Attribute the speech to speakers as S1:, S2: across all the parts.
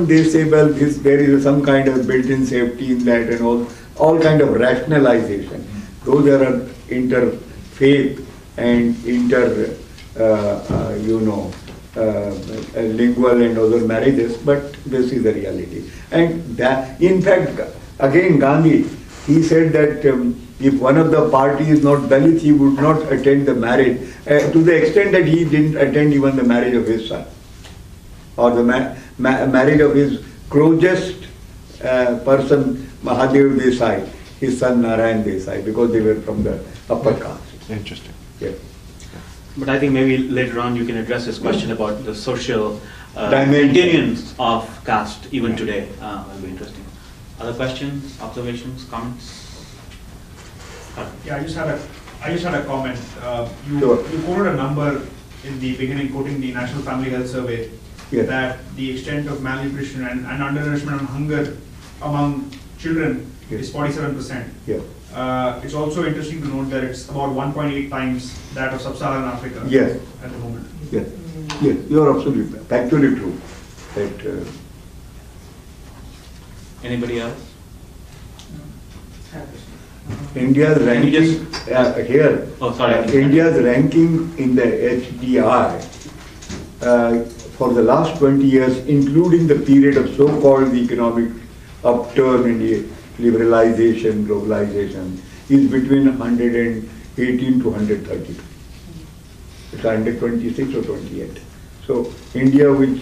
S1: They say, well, there is some kind of built-in safety in that and all kind of rationalization. Though there are interfaith and lingual and other marriages, but this is the reality. And that, in fact, again Gandhi, he said that if one of the party is not Dalit, he would not attend the marriage, to the extent that he didn't attend even the marriage of his son, or the marriage of his closest person, Mahadev Desai, his son Narayan Desai, because they were from the upper caste.
S2: Interesting.
S1: Yeah.
S3: But I think maybe later on you can address this question about the social maintenance of caste even today. That'll be interesting. Other questions, observations, comments?
S4: Yeah, I just had a comment. You quoted a number in the beginning, quoting the National Family Health Survey, that the extent of malnutrition and undernourishment and hunger among children is 47%.
S1: Yeah.
S4: It's also interesting to note that it's about 1.8 times that of sub-Saharan Africa at the moment.
S1: Yes, yes, you are absolutely factually true. That,
S3: anybody else?
S1: India's ranking here.
S3: Oh, sorry.
S1: India's ranking in the HDI for the last 20 years, including the period of so-called economic upturn and liberalization, globalization, is between 118 to 132. It's 126 or 28. So India, which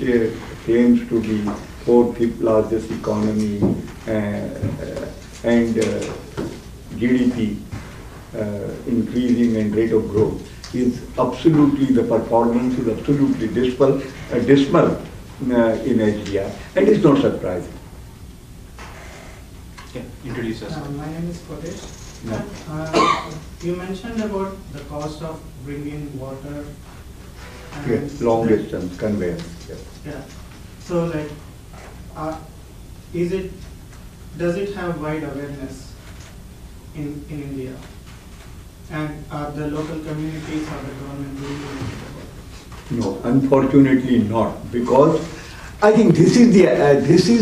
S1: claims to be fourth, fifth largest economy and GDP increasing and rate of growth, is absolutely, the performance is absolutely dismal in HDI, and it's not surprising.
S3: Yeah, introduce yourself.
S5: My name is Kodesh. You mentioned about the cost of bringing water.
S1: Yes, long distance conveyance.
S5: Yeah. So, like, does it have wide awareness in India? And are the local communities or the government doing anything about it?
S1: No, unfortunately not, because I think this is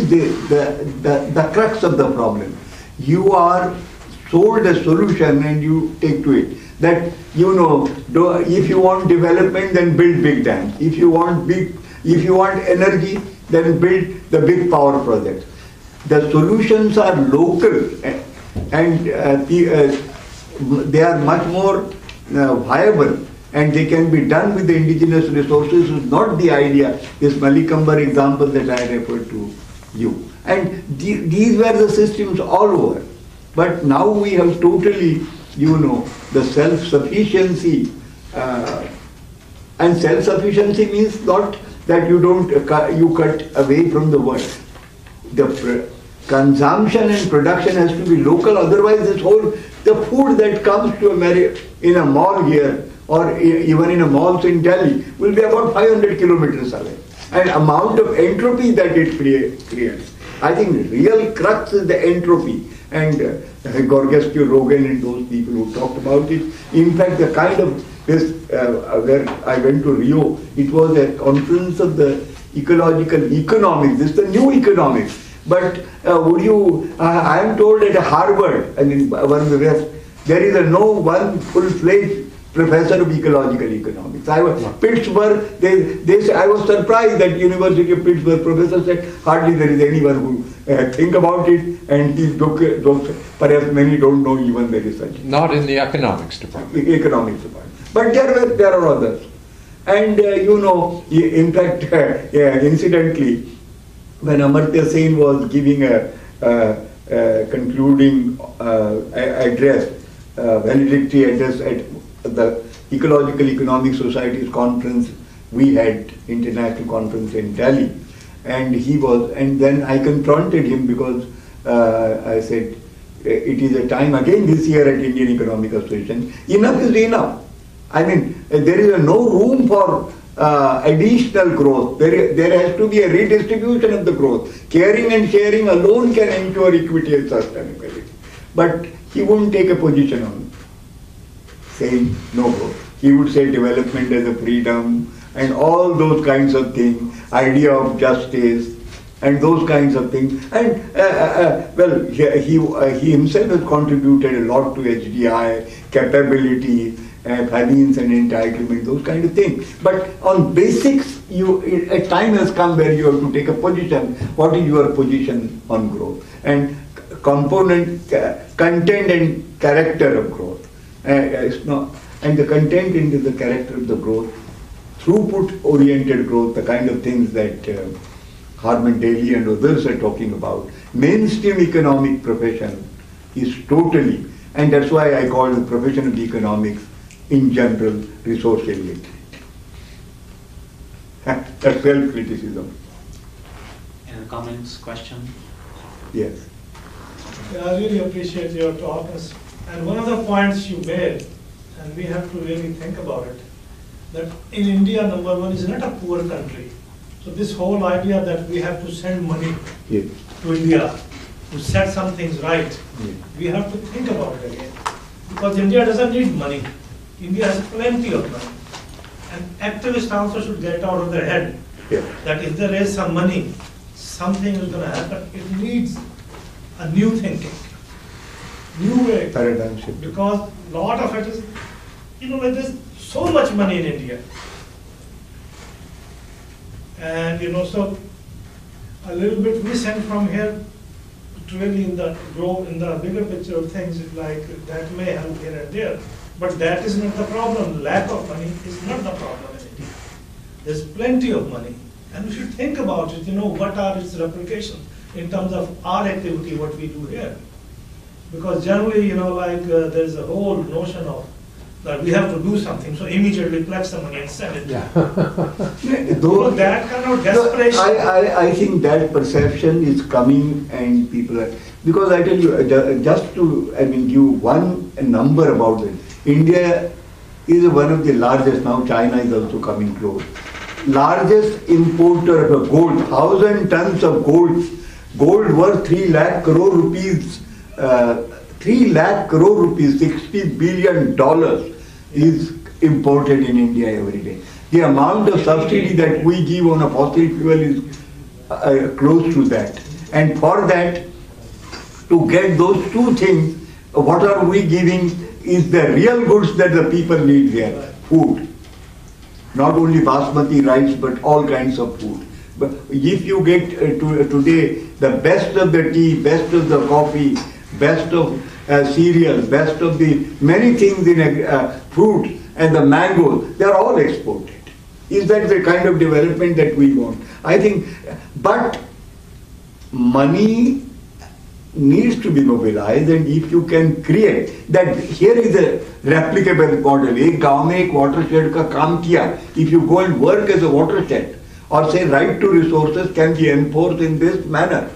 S1: the crux of the problem. You are sold a solution and you take to it. That, if you want development, then build big dams. If you want energy, then build the big power projects. The solutions are local and they are much more viable, and they can be done with the indigenous resources. Is not the idea, this Malikambar example that I referred to you. And these were the systems all over. But now we have totally, the self-sufficiency. And self-sufficiency means not that you cut away from the world. The consumption and production has to be local, otherwise the food that comes to in a mall here, or even in a malls in Delhi, will be about 500 kilometers away. And amount of entropy that it creates. I think real crux is the entropy. And Gorgescu, Rogan and those people who talked about it. In fact, the kind of this, where I went to Rio, it was a conference of the ecological economics. This is the new economics. But I am told at Harvard and in one of the West, there is no one full-fledged professor of ecological economics. Pittsburgh, they say, I was surprised that University of Pittsburgh professor said hardly there is anyone who think about it, and perhaps many don't know even there is such.
S2: Not in the economics department.
S1: Economics department. But there are others. And in fact, incidentally, when Amartya Sen was giving a concluding address, valedictory address at the Ecological Economic Society's conference, we had international conference in Delhi, and then I confronted him because I said, it is a time again this year at Indian Economic Association, enough is enough. I mean, there is no room for additional growth. There has to be a redistribution of the growth. Caring and sharing alone can ensure equity and sustainability. But he wouldn't take a position on saying no growth. He would say development as a freedom and all those kinds of things, idea of justice, and those kinds of things. And well, he himself has contributed a lot to HDI, capability, finance and entitlement, those kind of things. But on basics, a time has come where you have to take a position. What is your position on growth? And component, content and character of growth. It's not, and the content into the character of the growth, throughput-oriented growth, the kind of things that Harman Daly and others are talking about. Mainstream economic profession is totally, and that's why I call the profession of economics in general resource illiterate. That's self-criticism.
S3: Any comments, questions?
S1: Yes.
S6: Yeah, I really appreciate your talk. And one of the points you made, and we have to really think about it, that in India, number one, is not a poor country. So this whole idea that we have to send money
S1: Yes.
S6: to India to set some things right,
S1: Yes.
S6: we have to think about it again. Because India doesn't need money. India has plenty of money. And activists also should get out of their head
S1: Yes.
S6: that if there is some money, something is going to happen. It needs a new thinking, new way.
S1: Paradigm shift.
S6: Because a lot of it is, like there's so much money in India. And, so a little bit we send from here to really grow in the bigger picture of things, like that may help here and there. But that is not the problem. Lack of money is not the problem in India. There's plenty of money. And we should think about it, what are its replications in terms of our activity, what we do here. Because generally, there's a whole notion of that we have to do something, so immediately collect some money and send it.
S2: Yeah.
S1: Though,
S6: that kind of desperation.
S1: I think that perception is coming, and people are, because I tell you, just to give one number about it. India is one of the largest, now China is also coming close, largest importer of gold, 1,000 tons of gold worth 3 lakh crore rupees, 3 lakh crore rupees, $60 billion is imported in India every day. The amount of subsidy that we give on a fossil fuel is close to that. And for that, to get those two things, what are we giving is the real goods that the people need here, food. Not only basmati rice, but all kinds of food. But if you get today the best of the tea, best of the coffee, best of cereal, best of the many things in fruit and the mangoes, they are all exported. Is that the kind of development that we want? I think, but money needs to be mobilized, and if you can create that, here is a replicable model. एक गांव में एक watershed का काम किया. If you go and work as a watershed, or say right to resources can be enforced in this manner,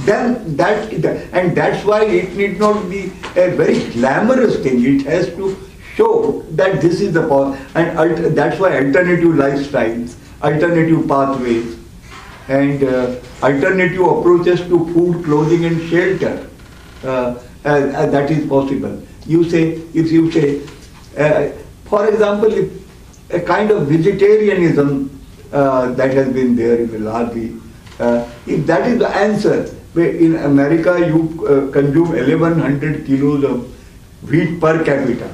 S1: then that's why it need not be a very glamorous thing. It has to show that this is the path, and that's why alternative lifestyles, alternative pathways, and alternative approaches to food, clothing and shelter, that is possible. If you say, for example, if a kind of vegetarianism that has been there largely, if that is the answer, where in America you consume 1,100 kilos of wheat per capita,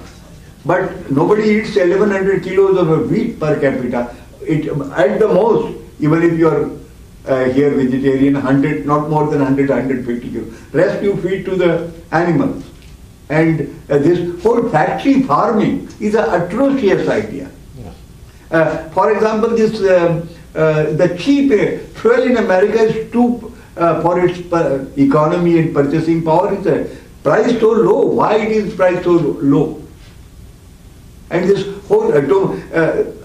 S1: but nobody eats 1,100 kilos of wheat per capita. At the most, even if you are here vegetarian, 100, not more than 100, 150 kilos. Rest you feed to the animals. And this whole factory farming is an atrocious idea. Yeah. For example, the cheap fuel in America is too, for its economy and purchasing power, is a price so low. Why it is price so low? And this whole,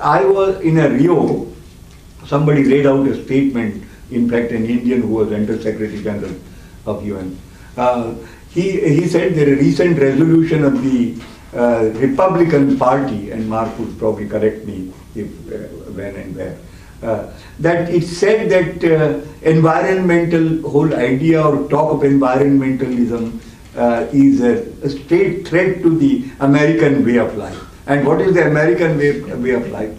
S1: I was in a Rio, somebody laid out a statement, in fact an Indian who was Under Secretary General of UN. He said there is a recent resolution of the Republican Party, and Mark would probably correct me if when and where, that it said that environmental whole idea or talk of environmentalism is a straight threat to the American way of life. And what is the American way of life?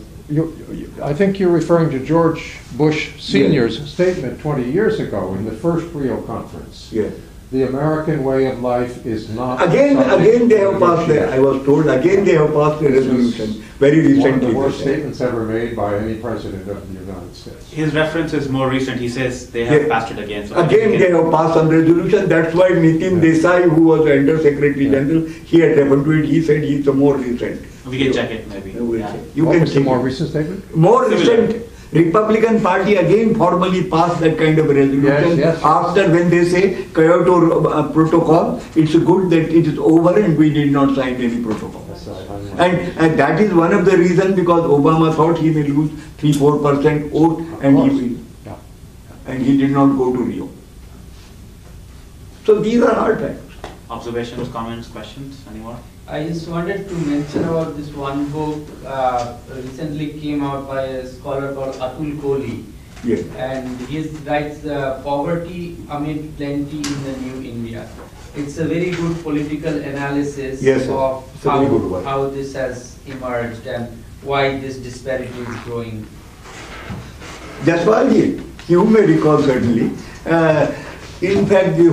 S2: I think you're referring to George Bush Sr.'s statement 20 years ago in the first Rio conference.
S1: Yes.
S2: The American way of life is not...
S1: Again they have passed, I was told, again they have passed a resolution very recently.
S2: One of the worst statements ever made by any president of the United States.
S3: His reference is more recent. He says they have passed it again. So
S1: again they have passed some resolution. That's why Nitin Desai, who was the Under Secretary General, he had referred to it. He said it's a more recent.
S3: We can check it maybe.
S1: You
S2: What
S1: can
S2: was the
S1: check
S2: more
S1: it.
S2: recent statement?
S1: More recent. Republican Party again formally passed that kind of resolution after when they say Kyoto Protocol, it's good that it is over and we did not sign any protocol. And that is one of the reasons because Obama thought he may lose 3-4% vote and he did not go to Rio. So these are hard facts.
S3: Observations, comments, questions, any more?
S7: I just wanted to mention about this one book recently came out by a scholar called Atul Kohli.
S1: Yes.
S7: And he writes Poverty Amid Plenty in the New India. It's a very good political analysis of how this has emerged and why this disparity is growing.
S1: Jaswalji, you may recall certainly. In fact, the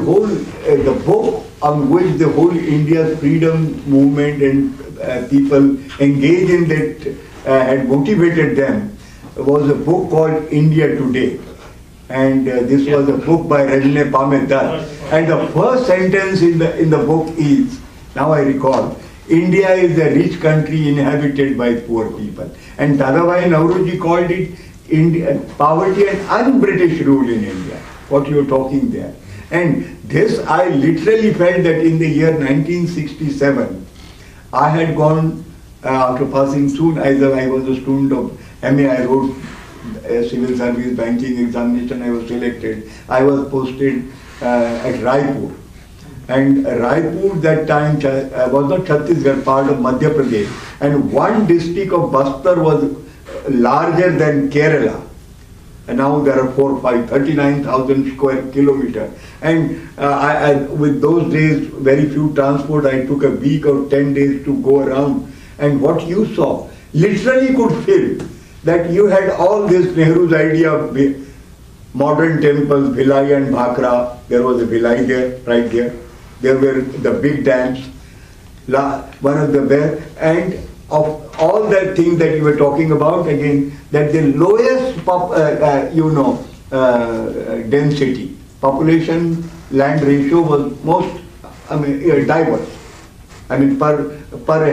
S1: book on which the whole India's freedom movement and people engaged in that had motivated them was a book called India Today. And this was a book by Rajne Pamedar. And the first sentence in the book is, now I recall, India is a rich country inhabited by poor people. And Dadabhai Nauroji called it poverty and un-British rule in India. What you are talking there. And this, I literally felt that in the year 1967, I had gone, after passing soon, as I was a student of MA, I wrote a civil service banking examination, I was selected. I was posted at Raipur. And Raipur that time was not Chhattisgarh, part of Madhya Pradesh. And one district of Bastar was larger than Kerala. And now there are 39,000 square kilometers. And with those days, very few transport, I took a week or 10 days to go around. And what you saw, literally could feel that you had all this Nehru's idea of modern temples, Bhilai and Bhakra. There was a Bhilai there, right there. There were the big dams, one of the best. And of all that things that you were talking about, again, that the lowest density, population land ratio was most diverse. I mean, per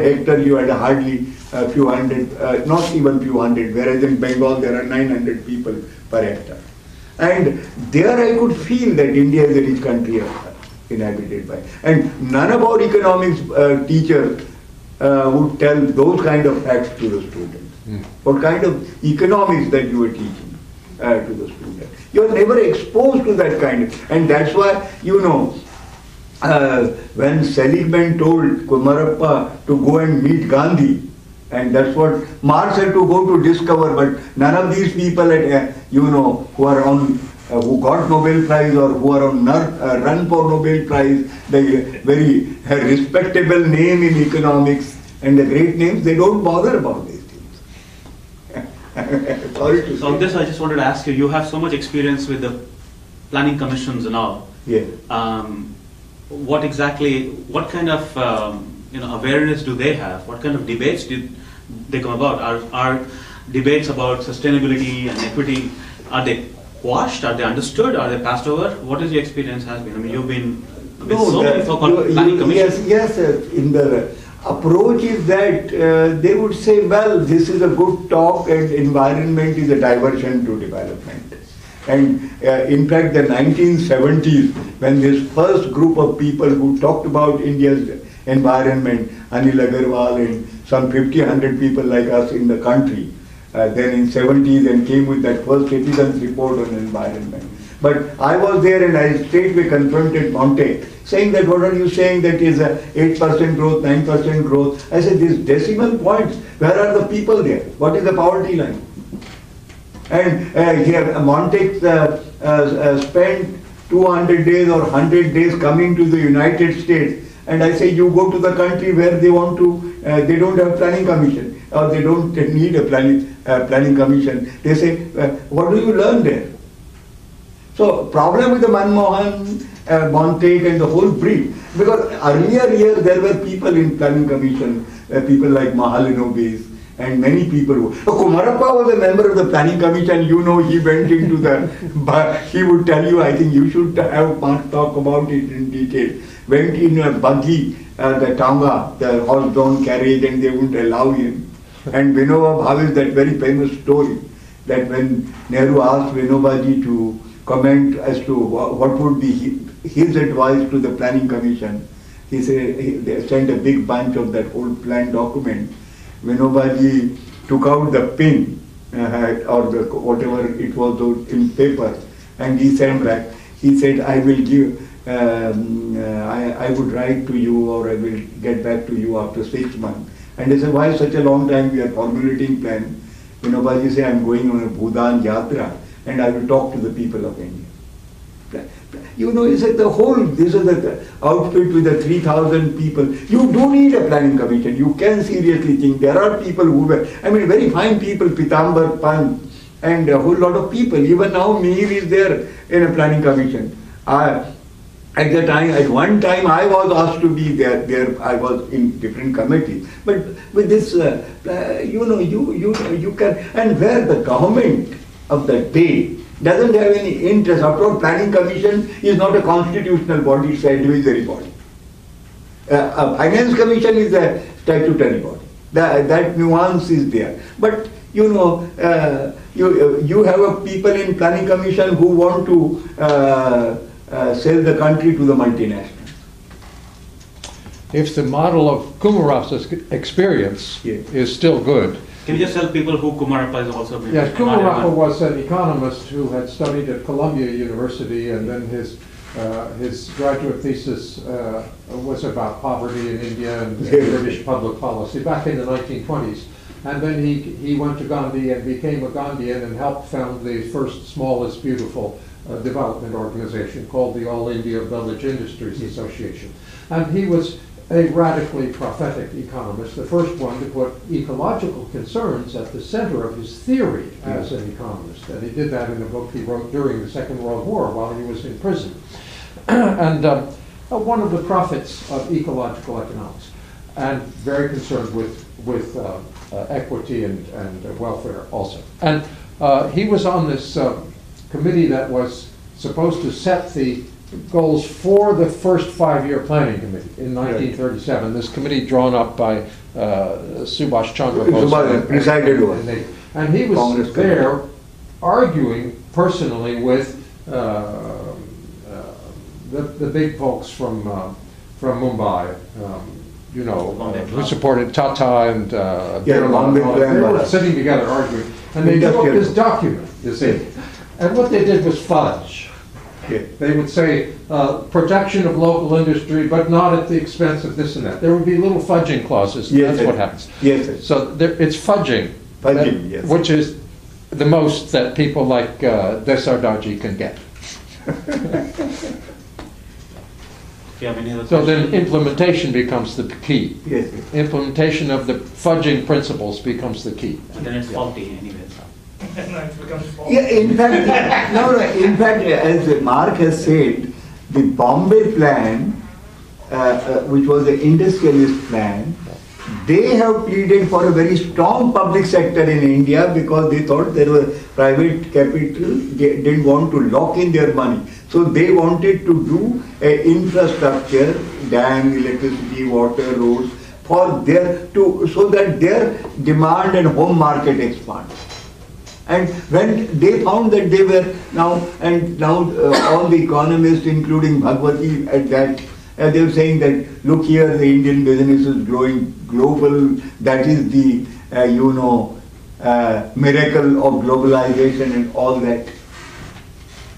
S1: hectare you had hardly a few hundred, not even few hundred, whereas in Bengal there are 900 people per hectare. And there I could feel that India is a rich country inhabited by. And none of our economics teachers would tell those kind of facts to the students. What kind of economics that you were teaching to the students. You are never exposed to that kind of, and that's why, when Seligman told Kumarappa to go and meet Gandhi, and that's what Marx had to go to discover, but none of these people, who are on, who got Nobel Prize or who are on run for Nobel Prize, the very respectable name in economics and the great names, they don't bother about these things. Sorry to
S3: so on this, I just wanted to ask you, you have so much experience with the planning commissions and all.
S1: Yeah.
S3: What kind of awareness do they have? What kind of debates do they come about? Are debates about sustainability and equity, are they quashed? Are they understood? Are they passed over? What is your experience has been? I mean, you've been with so many so-called planning commissions.
S1: Yes, in the approach is that they would say, well, this is a good talk and environment is a diversion to development. And in fact, the 1970s, when this first group of people who talked about India's environment, Anil Agarwal and some 50-100 people like us in the country, then in 70s and came with that first citizens report on environment. But I was there and I straightway confronted Monte, saying that what are you saying that is a 8% growth, 9% growth. I said, these decimal points, where are the people there? What is the poverty line? And here Monte spent 200 days or 100 days coming to the United States. And I say, you go to the country where they want to, they don't have planning commission. or they don't need a planning commission. They say, what do you learn there? So problem with the Manmohan, Montek and the whole breed, because earlier years there were people in planning commission, people like Mahalinobis and many people who, Kumarappa was a member of the planning commission, you know, he went into the, but he would tell you, I think you should have talk about it in detail, went in a buggy, the Tanga, the horse-drawn carriage, and they wouldn't allow him. And Vinoba Bhave's that very famous story, that when Nehru asked Vinobaji to comment as to what would be his advice to the planning commission, he said, they sent a big bunch of that whole plan document. Vinobaji took out the pin or the whatever it was in paper, and he sent back. He said, I will give, I would write to you, or I will get back to you after 6 months. And they said, why such a long time we are formulating plan? Vinobaji said, I am going on a Bhudan Yatra and I will talk to the people of India. You know, he said the whole, this is the outfit with the 3,000 people. You do need a planning commission. You can seriously think. There are people who were, I mean, very fine people, Pitambar Pant, and a whole lot of people. Even now, Mihir is there in a planning commission. At the time, at one time, I was asked to be there. I was in different committees. But with this, you know, you can, and where the government of the day doesn't have any interest. After all, planning commission is not a constitutional body, it's an advisory body. A finance commission is a statutory body. That nuance is there. But you know, you have a people in planning commission who want to sell the country to the multinationals.
S2: If the model of Kumarappa's experience is still good.
S3: Can you just tell people who Kumarappa is also?
S2: Yes, Kumarappa was an economist who had studied at Columbia University, and then his graduate thesis was about poverty in India and British public policy back in the 1920s. And then he went to Gandhi and became a Gandhian and helped found the first smallest beautiful development organization called the All India Village Industries Association. And he was a radically prophetic economist, the first one to put ecological concerns at the center of his theory as an economist. And he did that in a book he wrote during the Second World War while he was in prison. And one of the prophets of ecological economics, and very concerned with equity and welfare also. And he was on this committee that was supposed to set the goals for the first 5-year planning committee in 1937. This committee drawn up by Subhash Chandra Bose. And he was there arguing personally with the big folks from Mumbai, you know, who supported Tata and they were sitting together arguing. And they drew up this document, you see. And what they did was fudge. They would say protection of local industry, but not at the expense of this and that. There would be little fudging clauses. That's what happens. So it's fudging, which is the most that people like Desarda can get. So then implementation becomes the key. Implementation of the fudging principles becomes the key.
S3: And then it's faulty anyway.
S1: In fact, as Mark has said, the Bombay plan, which was the industrialist plan, they have pleaded for a very strong public sector in India because they thought there was private capital, they didn't want to lock in their money. So they wanted to do infrastructure, dam, electricity, water, roads, for so that their demand and home market expands. And when they found that they were now all the economists, including Bhagwati at that, they were saying that, look here, the Indian business is growing global, that is the, miracle of globalization and all that.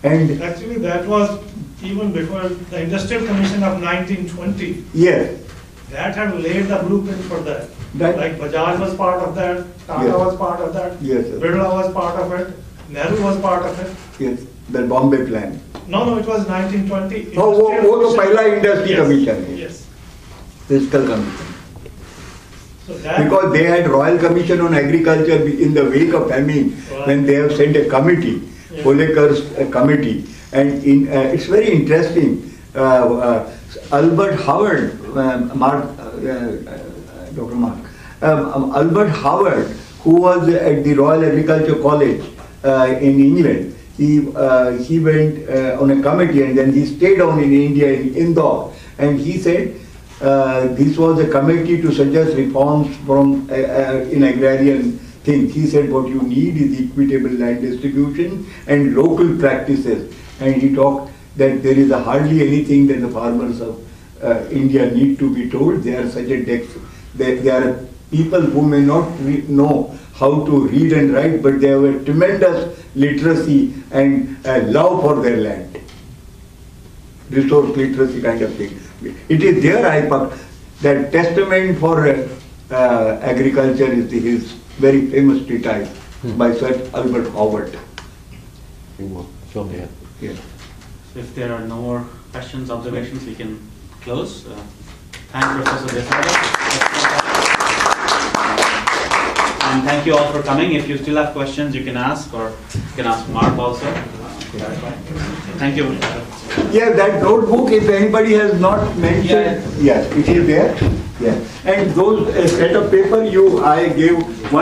S1: And
S6: actually that was even before the Industrial Commission of 1920.
S1: Yes.
S6: That had laid the blueprint for that. Like Bajaj was part of that, Tata was part of that, Birla was part of it, Nehru was part of it.
S1: Yes, the Bombay plan.
S6: No, it was 1920.
S1: Oh, the Pahla Industry Commission.
S6: Yes.
S1: Fiscal Commission. Because they had Royal Commission on Agriculture in the wake of famine, when they have sent a committee, Holekar's committee, and it's very interesting. Albert Howard, Dr. Mark, Albert Howard, who was at the Royal Agriculture College in England, he went on a committee and then he stayed on in India, in Indore, and he said this was a committee to suggest reforms from in agrarian things. He said what you need is equitable land distribution and local practices, and he talked that there is hardly anything that the farmers of India need to be told. They are such a they are people who may not know how to read and write, but they have a tremendous literacy and love for their land. Resource literacy kind of thing. It is there, that testament for agriculture is his very famous treatise by Sir Albert Howard.
S3: Yeah. So if there are no more questions, observations, we can close. Thank Professor Desarda. And thank you all for coming. If you still have questions, you can ask, or you can ask Mark also. Thank you.
S1: Yeah, that notebook, if anybody has not mentioned, yes, it is there. Yeah. And those set of paper I gave one.